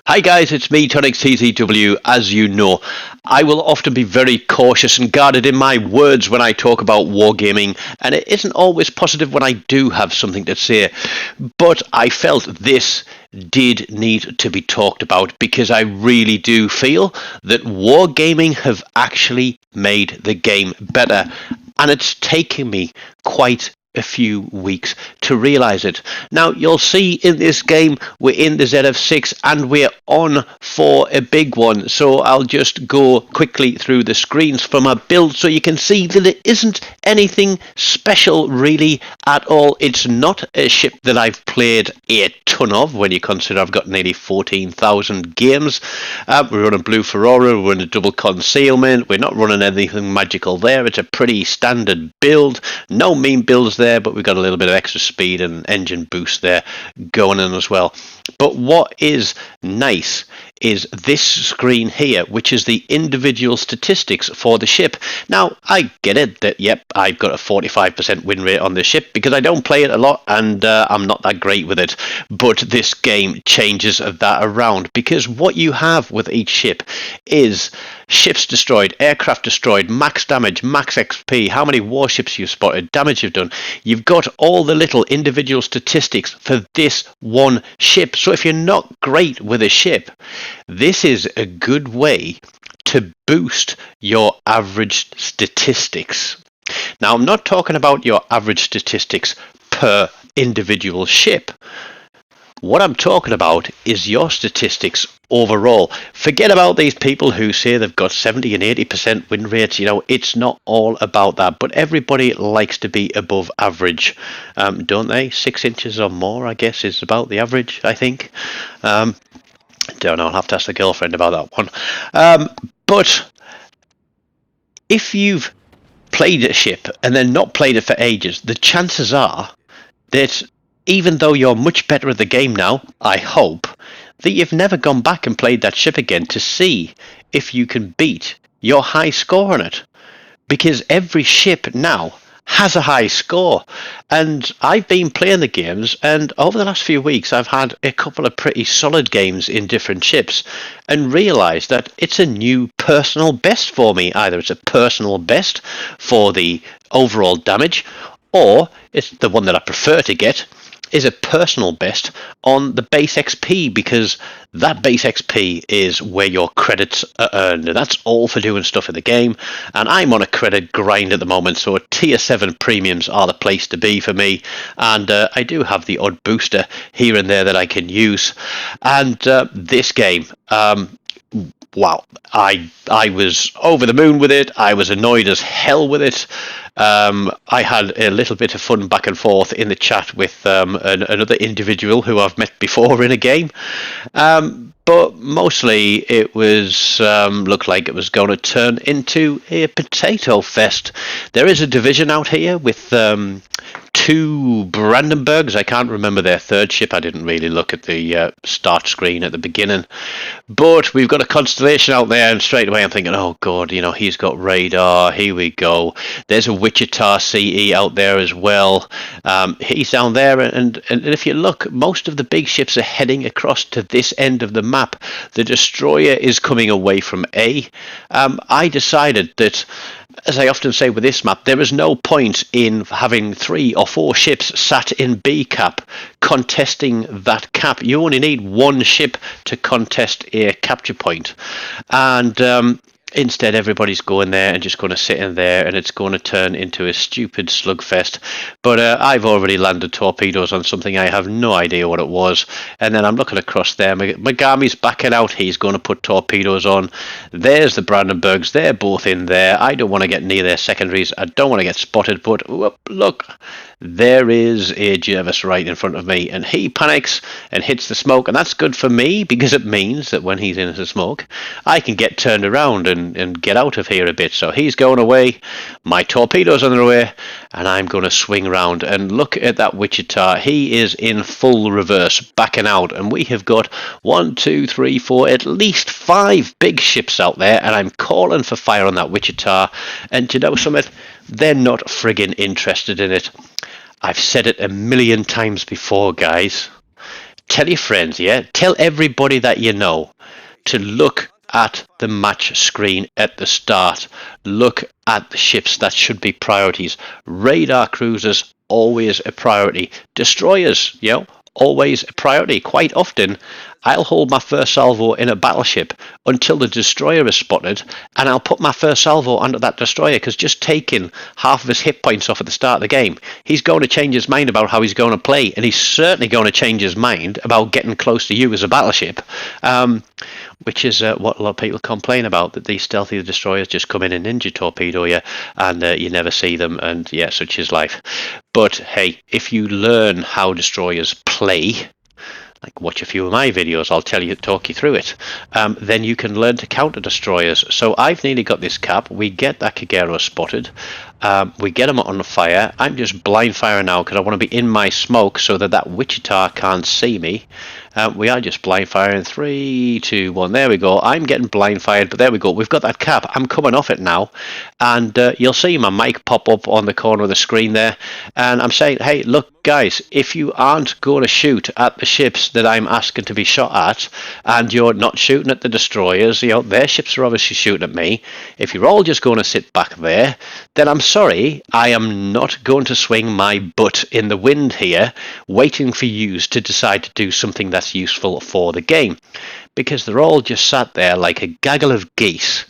Hi guys, it's me, TONIK TZW. As you know, I will often be very cautious and guarded in my words when I talk about wargaming, and it isn't always positive when I do have something to say. But I felt this did need to be talked about because I really do feel that wargaming have actually made the game better, and it's taken me quite a few weeks to realize it. Now you'll see in this game we're in the ZF6 and we're on for a big one, so I'll just go quickly through the screens for my build so you can see that it isn't anything special really at all. It's not a ship that I've played a ton of when you consider I've got nearly 14,000 games. We're running Blue Ferrara, we're running double concealment, we're not running anything magical there. It's a pretty standard build, no mean builds there, but we've got a little bit of extra speed and engine boost there going in as well. But what is nice is this screen here, which is the individual statistics for the ship. Now, I get it that, yep, I've got a 45% win rate on this ship because I don't play it a lot and I'm not that great with it. But this game changes that around because what you have with each ship is ships destroyed, aircraft destroyed, max damage, max XP, how many warships you've spotted, damage you've done. You've got all the little individual statistics for this one ship. So if you're not great with a ship, this is a good way to boost your average statistics. Now, I'm not talking about your average statistics per individual ship. What I'm talking about is your statistics overall. Forget about these people who say they've got 70 and 80% win rates. You know, it's not all about that. But everybody likes to be above average, don't they? 6 inches or more, I guess, is about the average, I think. Don't know, I'll have to ask the girlfriend about that one. But if you've played a ship and then not played it for ages, the chances are that even though you're much better at the game now, I hope, that you've never gone back and played that ship again to see if you can beat your high score on it. Because every ship now has a high score. And I've been playing the games, and over the last few weeks I've had a couple of pretty solid games in different ships and realised that it's a new personal best for me. Either it's a personal best for the overall damage, or it's the one that I prefer to get is a personal best on the base XP, because that base XP is where your credits are earned, and that's all for doing stuff in the game. And I'm on a credit grind at the moment, so tier 7 premiums are the place to be for me, and I do have the odd booster here and there that I can use. And this game, wow, I was over the moon with it. I was annoyed as hell with it. I had a little bit of fun back and forth in the chat with another individual who I've met before in a game. But mostly it was looked like it was going to turn into a potato fest. There is a division out here with 2 Brandenburgs. I can't remember their third ship. I didn't really look at the start screen at the beginning. But we've got a Constellation out there, and straight away I'm thinking, oh god, you know, he's got radar. Here we go. There's a Wichita CE out there as well. He's down there, and if you look, most of the big ships are heading across to this end of the map. The destroyer is coming away from A. I decided that, as I often say with this map, there is no point in having 3 or 4 ships sat in B cap contesting that cap. You only need 1 ship to contest a capture point. And instead, everybody's going there and just going to sit in there, and it's going to turn into a stupid slugfest. But I've already landed torpedoes on something. I have no idea what it was. And then I'm looking across there. Megami's backing out. He's going to put torpedoes on. There's the Brandenburgs. They're both in there. I don't want to get near their secondaries. I don't want to get spotted. But whoop, look, there is a Jervis right in front of me, and he panics and hits the smoke, and that's good for me because it means that when he's into the smoke, I can get turned around and get out of here a bit. So he's going away, my torpedoes on their way, and I'm going to swing round and look at that Wichita. He is in full reverse, backing out, and we have got 1, 2, 3, 4, at least 5 big ships out there, and I'm calling for fire on that Wichita. And you know something? They're not friggin' interested in it. I've said it a million times before, guys. Tell your friends, yeah? Tell everybody that you know to look at the match screen at the start. Look at the ships that should be priorities. Radar cruisers, always a priority. Destroyers, always a priority. Quite often, I'll hold my first salvo in a battleship until the destroyer is spotted, and I'll put my first salvo onto that destroyer, because just taking half of his hit points off at the start of the game, he's going to change his mind about how he's going to play, and he's certainly going to change his mind about getting close to you as a battleship, which is what a lot of people complain about, that these stealthy destroyers just come in and ninja torpedo you, and you never see them, and yeah, such is life. But hey, if you learn how destroyers play, like watch a few of my videos, I'll talk you through it, then you can learn to counter destroyers. So I've nearly got this cap. We get that Kagero spotted. We get him on the fire. I'm just blind firing now because I want to be in my smoke so that Wichita can't see me. We are just blind firing. 3, 2, 1. There we go. I'm getting blind fired, but there we go. We've got that cap. I'm coming off it now, and you'll see my mic pop up on the corner of the screen there, and I'm saying, hey, look, guys, if you aren't going to shoot at the ships that I'm asking to be shot at, and you're not shooting at the destroyers, their ships are obviously shooting at me. If you're all just going to sit back there, then I'm sorry, I am not going to swing my butt in the wind here, waiting for you to decide to do something that's useful for the game, because they're all just sat there like a gaggle of geese.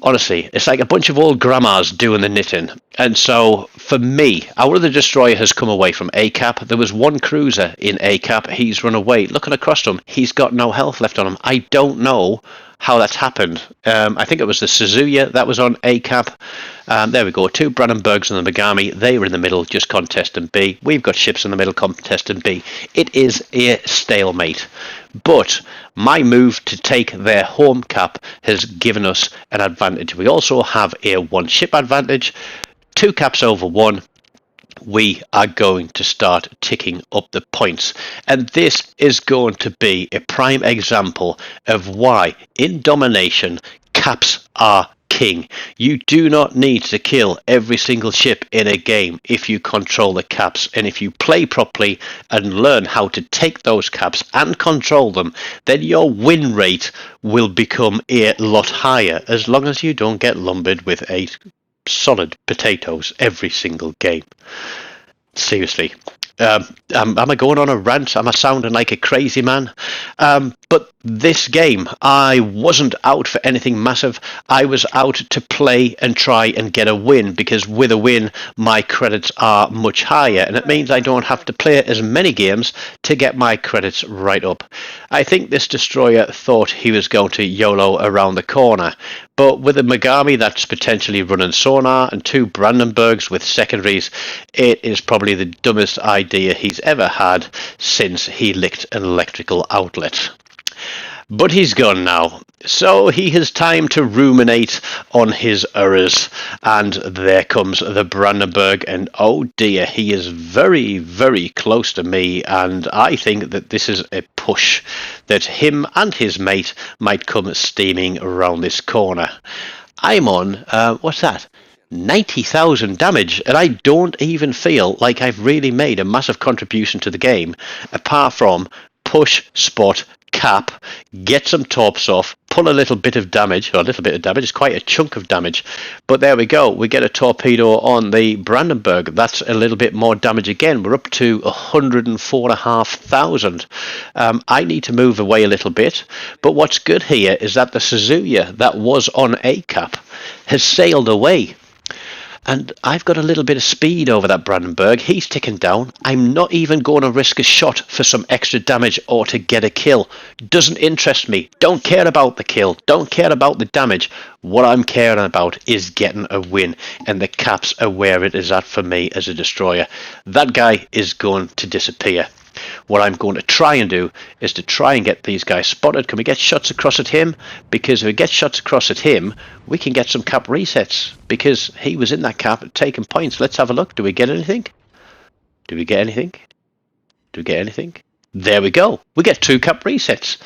Honestly, it's like a bunch of old grandmas doing the knitting. And so, for me, our other destroyer has come away from ACAP. There was one cruiser in ACAP. He's run away. Looking across him, he's got no health left on him. I don't know how that's happened. I think it was the Suzuya that was on ACAP. There we go. 2 Brandenburgs and the Megami. They were in the middle, just contesting B. We've got ships in the middle, contesting B. It is a stalemate. But my move to take their home cap has given us an advantage. We also have a 1 ship advantage. 2 caps over 1. We are going to start ticking up the points, and this is going to be a prime example of why in domination caps are king. You do not need to kill every single ship in a game if you control the caps, and if you play properly and learn how to take those caps and control them, then your win rate will become a lot higher, as long as you don't get lumbered with 8 solid potatoes every single game. Seriously. Am I going on a rant? Am I sounding like a crazy man? But this game, I wasn't out for anything massive. I was out to play and try and get a win, because with a win, my credits are much higher, and it means I don't have to play as many games to get my credits right up. I think this destroyer thought he was going to YOLO around the corner, but with a Megami that's potentially running sonar and 2 Brandenburgs with secondaries, it is probably the dumbest idea he's ever had since he licked an electrical outlet. But he's gone now, so he has time to ruminate on his errors, and there comes the Brandenburg, and oh dear, he is very, very close to me, and I think that this is a push, that him and his mate might come steaming around this corner. I'm on, what's that? 90,000 damage, and I don't even feel like I've really made a massive contribution to the game, apart from push, spot, cap, get some torps off, pull a little bit of damage, it's quite a chunk of damage, but there we go, we get a torpedo on the Brandenburg. That's a little bit more damage again. We're up to 104,500. I need to move away a little bit, but what's good here is that the Suzuya that was on ACAP has sailed away. And I've got a little bit of speed over that Brandenburg. He's ticking down. I'm not even going to risk a shot for some extra damage or to get a kill. Doesn't interest me. Don't care about the kill. Don't care about the damage. What I'm caring about is getting a win. And the caps are where it is at for me as a destroyer. That guy is going to disappear. What I'm going to try and do is to try and get these guys spotted. Can we get shots across at him? Because if we get shots across at him, we can get some cap resets, because he was in that cap taking points. Let's have a look. Do we get anything? Do we get anything? Do we get anything? There we go. We get 2 cap resets.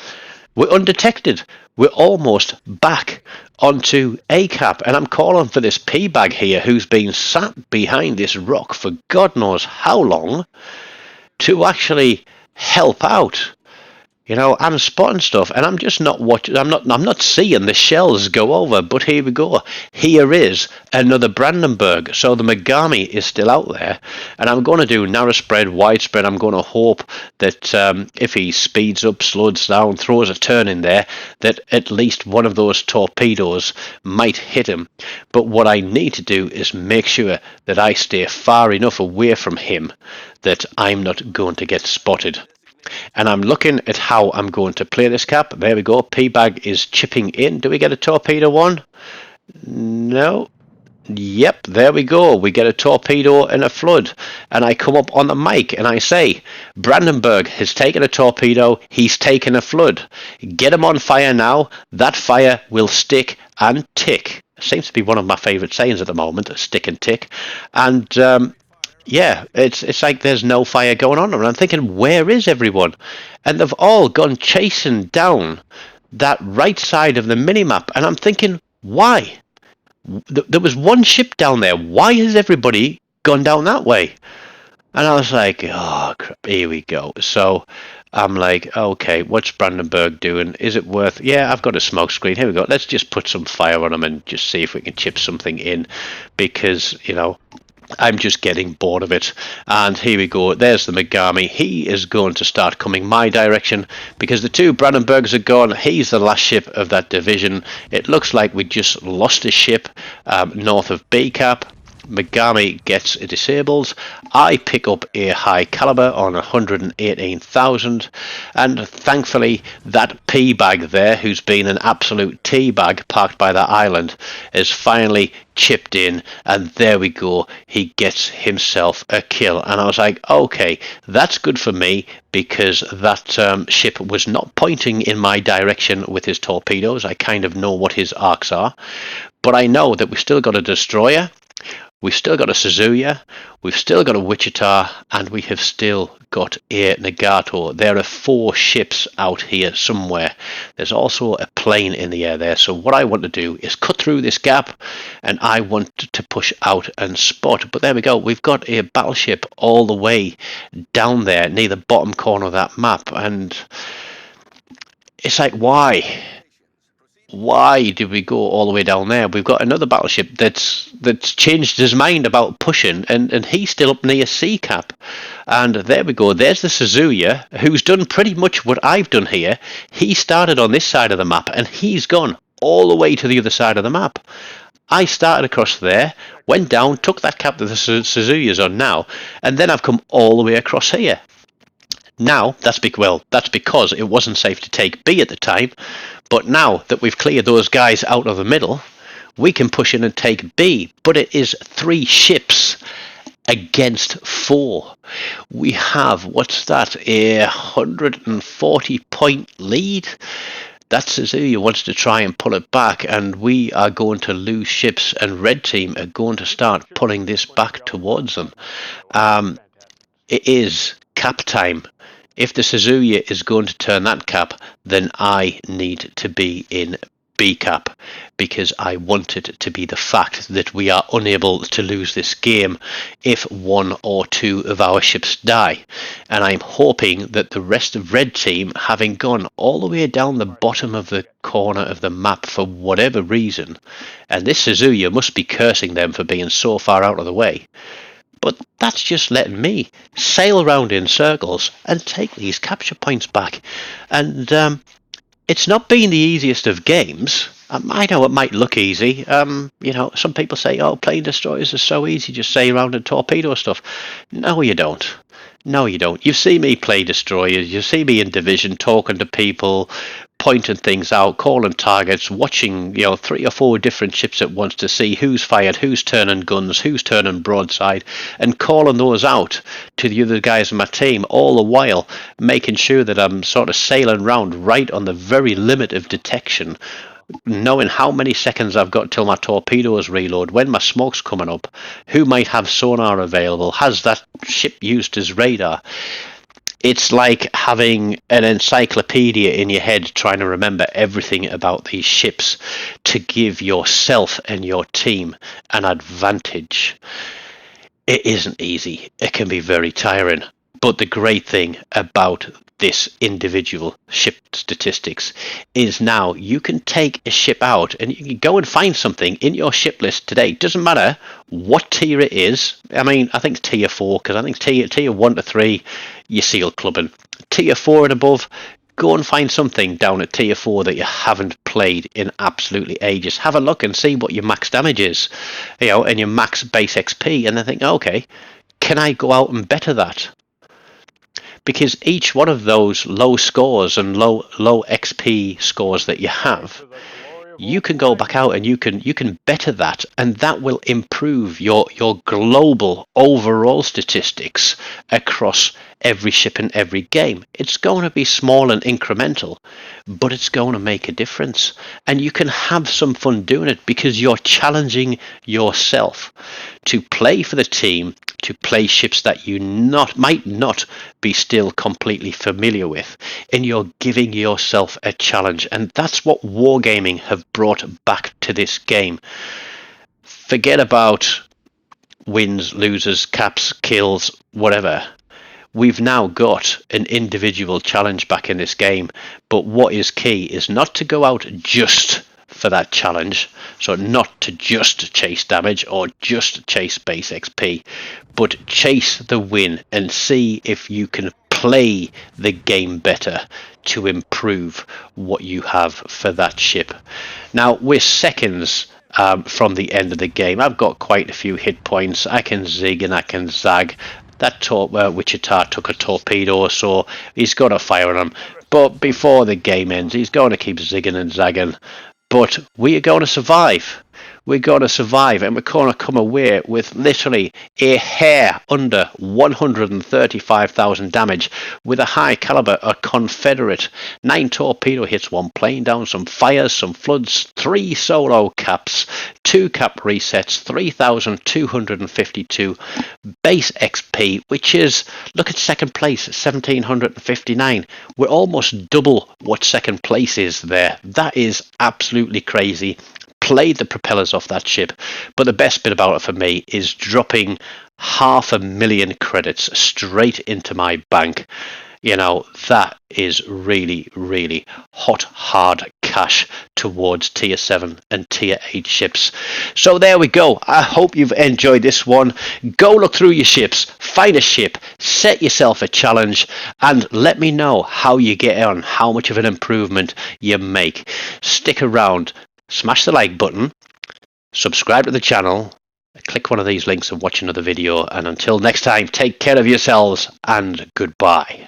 We're undetected. We're almost back onto A cap, and I'm calling for this P-bag here, who's been sat behind this rock for God knows how long, to actually help out. You know, I'm spotting stuff, and I'm just not watching. I'm not seeing the shells go over. But here we go. Here is another Brandenburg. So the Megami is still out there, and I'm going to do narrow spread, wide spread. I'm going to hope that if he speeds up, slows down, throws a turn in there, that at least one of those torpedoes might hit him. But what I need to do is make sure that I stay far enough away from him that I'm not going to get spotted. And I'm looking at how I'm going to play this cap. There we go. P-Bag is chipping in. Do we get a torpedo one? No. Yep, there we go. We get a torpedo and a flood. And I come up on the mic and I say, Brandenburg has taken a torpedo. He's taken a flood. Get him on fire now. That fire will stick and tick. Seems to be one of my favourite sayings at the moment, stick and tick. And yeah, it's like there's no fire going on, and I'm thinking, where is everyone? And they've all gone chasing down that right side of the minimap, and I'm thinking, why? There was one ship down there. Why has everybody gone down that way? And I was like, oh crap, here we go. So I'm like, okay, what's Brandenburg doing? Is it worth? Yeah, I've got a smoke screen. Here we go. Let's just put some fire on them and just see if we can chip something in, because I'm just getting bored of it. And here we go. There's the Megami. He is going to start coming my direction because the two Brandenburgs are gone. He's the last ship of that division. It looks like we just lost a ship north of B Cap. Megami gets disabled. I pick up a high caliber on 118,000, and thankfully that P-Bag there, who's been an absolute tea-bag parked by that island, is finally chipped in, and there we go. He gets himself a kill, and I was like, okay, that's good for me, because that ship was not pointing in my direction with his torpedoes. I kind of know what his arcs are, but I know that we've still got a destroyer. We've still got a Suzuya, we've still got a Wichita, and we have still got a Nagato. There are 4 ships out here somewhere. There's also a plane in the air there. So what I want to do is cut through this gap, and I want to push out and spot. But there we go. We've got a battleship all the way down there near the bottom corner of that map. And it's like, why? Why did we go all the way down there? We've got another battleship that's changed his mind about pushing, and he's still up near C Cap. And there we go. There's the Suzuya, who's done pretty much what I've done here. He started on this side of the map, and he's gone all the way to the other side of the map. I started across there, went down, took that cap that the Suzuya's on now, and then I've come all the way across here. Now, that's because it wasn't safe to take B at the time, but now that we've cleared those guys out of the middle, we can push in and take B, but it is 3 ships against 4. We have, what's that, a 140-point lead? That Suzuya wants to try and pull it back, and we are going to lose ships, and Red Team are going to start pulling this back towards them. It is cap time. If the Suzuya is going to turn that cap, then I need to be in B cap, because I want it to be the fact that we are unable to lose this game if 1 or 2 of our ships die. And I'm hoping that the rest of Red Team, having gone all the way down the bottom of the corner of the map for whatever reason, and this Suzuya must be cursing them for being so far out of the way, but that's just letting me sail around in circles and take these capture points back. And it's not been the easiest of games. I know it might look easy. Some people say, oh, plane destroyers are so easy, just sail around and torpedo stuff. No, you don't. No, you don't. You see me play destroyers. You see me in Division talking to people, pointing things out, calling targets, watching 3 or 4 different ships at once to see who's fired, who's turning guns, who's turning broadside, and calling those out to the other guys in my team, all the while making sure that I'm sort of sailing around right on the very limit of detection, knowing how many seconds I've got till my torpedoes reload, when my smoke's coming up, who might have sonar available, has that ship used as radar. It's like having an encyclopedia in your head trying to remember everything about these ships to give yourself and your team an advantage. It isn't easy. It can be very tiring. But the great thing about this individual ship statistics is now you can take a ship out and you can go and find something in your ship list today. Doesn't matter what tier it is. I mean, I think it's tier 4, because I think tier 1 to 3 you're seal clubbing. Tier 4 and above, go and find something down at tier 4 that you haven't played in absolutely ages. Have a look and see what your max damage is, you know, and your max base XP, and then think, okay, can I go out and better that? Because each one of those low scores and low XP scores that you have, you can go back out and you can better that, and that will improve your global overall statistics across every ship in every game. It's going to be small and incremental, but it's going to make a difference, and you can have some fun doing it because you're challenging yourself to play for the team, to play ships that you might not be still completely familiar with, and you're giving yourself a challenge. And that's what Wargaming have brought back to this game. Forget about wins, losers, caps, kills, whatever. We've now got an individual challenge back in this game, but what is key is not to go out just for that challenge, so not to just chase damage or just chase base XP, but chase the win and see if you can play the game better to improve what you have for that ship. Now we're seconds from the end of the game. I've got quite a few hit points. I can zig and I can zag. That Wichita took a torpedo, so he's got a fire on him. But before the game ends, he's going to keep zigging and zagging. But we are going to survive. We're going to survive, and we're going to come away with literally a hair under 135,000 damage with a high caliber, a Confederate, 9 torpedo hits, 1 plane down, some fires, some floods, 3 solo caps, 2 cap resets, 3,252 base XP, which is, look at second place, 1,759. We're almost double what second place is there. That is absolutely crazy. Played the propellers off that ship, but the best bit about it for me is dropping 500,000 credits straight into my bank. You know, that is really, really hot, hard cash towards tier 7 and tier 8 ships. So there we go. I hope you've enjoyed this one. Go look through your ships, find a ship, set yourself a challenge, and let me know how you get on, how much of an improvement you make. Stick around. Smash the like button, subscribe to the channel, click one of these links and watch another video, and until next time, take care of yourselves and goodbye.